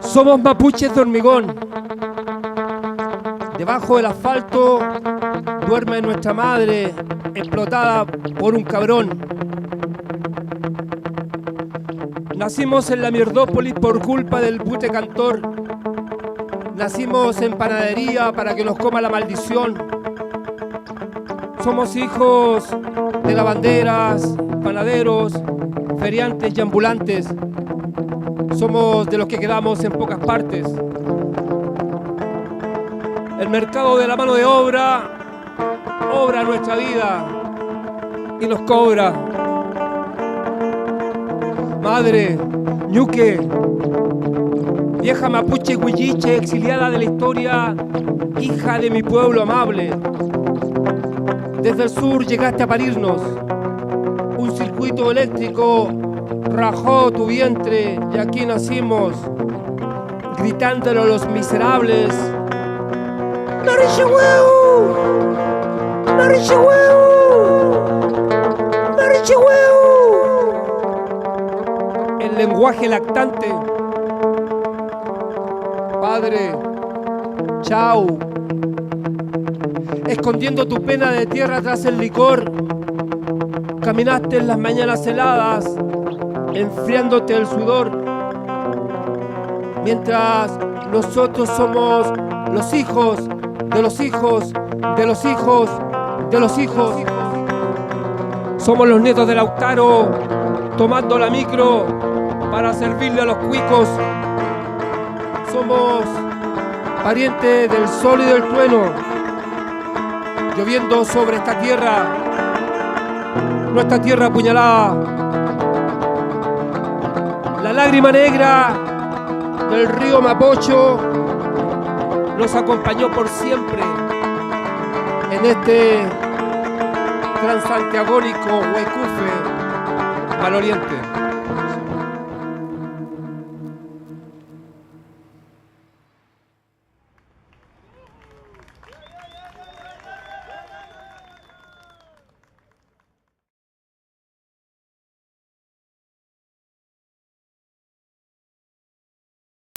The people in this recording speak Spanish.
Somos mapuches de hormigón. Debajo del asfalto duerme nuestra madre, explotada por un cabrón. Nacimos en la Mierdópolis por culpa del pute cantor. Nacimos en panadería para que nos coma la maldición. Somos hijos de lavanderas, panaderos, feriantes y ambulantes. Somos de los que quedamos en pocas partes. El mercado de la mano de obra obra nuestra vida y nos cobra. Madre, ñuque, vieja mapuche huilliche, exiliada de la historia, hija de mi pueblo amable. Desde el sur llegaste a parirnos. Un circuito eléctrico rajó tu vientre y aquí nacimos, gritándolo a los miserables. ¡Marichihueu! ¡Marichihueu! ¡Marichihueu! El lenguaje lactante. Padre, chao. Escondiendo tu pena de tierra tras el licor, caminaste en las mañanas heladas, enfriándote el sudor, mientras nosotros somos los hijos de los hijos de los hijos de los hijos. Somos los nietos de Lautaro, tomando la micro para servirle a los cuicos. Somos parientes del sol y del trueno, lloviendo sobre esta tierra, nuestra tierra apuñalada. La lágrima negra del río Mapocho nos acompañó por siempre en este transantiagónico huecufe al oriente.